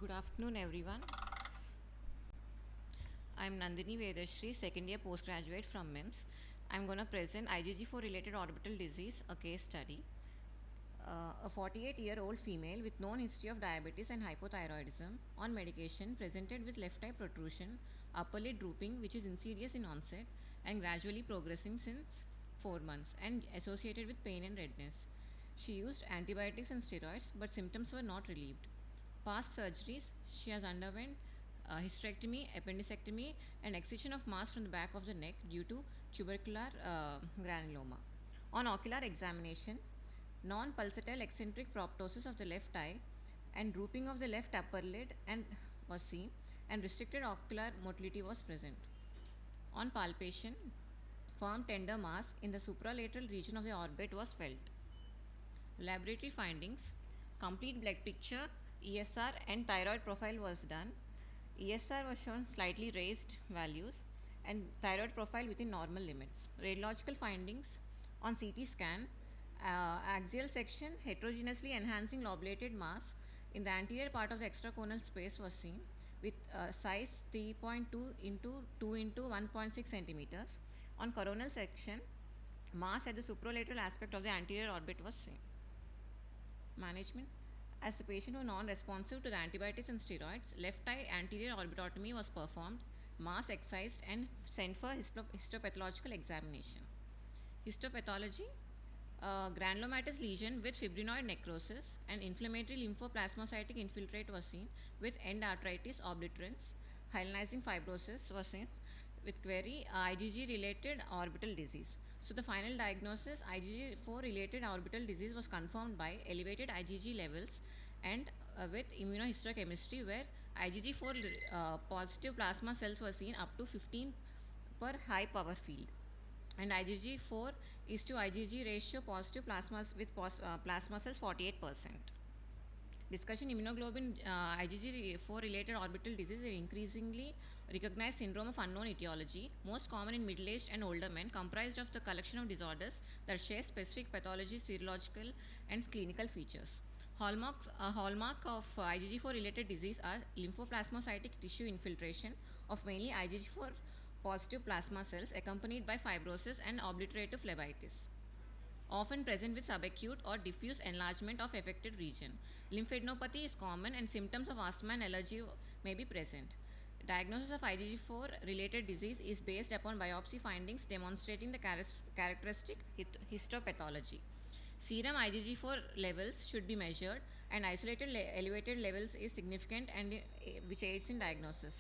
Good afternoon, everyone. I'm Nandini Vedhasri, second year postgraduate from MIMS. I'm going to present IgG4 related orbital disease, a case study. A 48-year-old female with known history of diabetes and hypothyroidism on medication presented with left eye protrusion, upper lid drooping, which is insidious in onset and gradually progressing since 4 months and associated with pain and redness. She used antibiotics and steroids, but symptoms were not relieved. Past surgeries, she has underwent hysterectomy, appendicectomy, and excision of mass from the back of the neck due to tubercular granuloma. On ocular examination, non-pulsatile eccentric proptosis of the left eye and drooping of the left upper lid and was seen, and restricted ocular motility was present. On palpation, firm tender mass in the supralateral region of the orbit was felt. Laboratory findings: complete blood picture, ESR and thyroid profile was done. ESR was shown slightly raised values and thyroid profile within normal limits. Radiological findings: on CT scan, axial section heterogeneously enhancing lobulated mass in the anterior part of the extracorneal space was seen with size 3.2 into 2 into 1.6 centimeters. On coronal section, mass at the supralateral aspect of the anterior orbit was seen. Management: as the patient was non-responsive to the antibiotics and steroids, left eye anterior orbitotomy was performed, mass excised and sent for histopathological examination. Histopathology: granulomatous lesion with fibrinoid necrosis and inflammatory lymphoplasmacytic infiltrate was seen with end arthritis obliterans. Hyalinizing fibrosis was seen with query IgG related orbital disease. So the final diagnosis, IgG4 related orbital disease, was confirmed by elevated IgG levels and with immunohistochemistry, where IgG4 positive plasma cells were seen up to 15 per high power field, and IgG4 is to IgG ratio positive plasmas with plasma cells 48%. Discussion: immunoglobulin IgG4 related orbital disease is increasingly recognized syndrome of unknown etiology, most common in middle-aged and older men, comprised of the collection of disorders that share specific pathology, serological and clinical features. Hallmark of IgG4 related disease are lymphoplasmacytic tissue infiltration of mainly IgG4 positive plasma cells accompanied by fibrosis and obliterative phlebitis, often present with subacute or diffuse enlargement of affected region. Lymphadenopathy is common and symptoms of asthma and allergy may be present. Diagnosis of IgG4 related disease is based upon biopsy findings demonstrating the characteristic histopathology. Serum IgG4 levels should be measured, and isolated elevated levels is significant and which aids in diagnosis.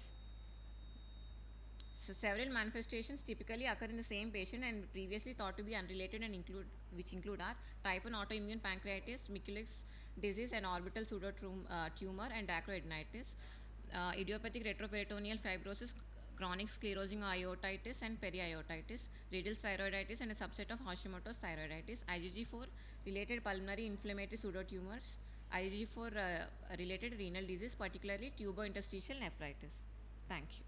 So several manifestations typically occur in the same patient and previously thought to be unrelated and include are type 1 autoimmune pancreatitis, Mikulicz disease and orbital pseudotumor and dacroadenitis, idiopathic retroperitoneal fibrosis, chronic sclerosing aortitis and periaortitis, radial thyroiditis and a subset of Hashimoto's thyroiditis, IgG4 related pulmonary inflammatory pseudotumors, IgG4 related renal disease, particularly tubointerstitial nephritis. Thank you.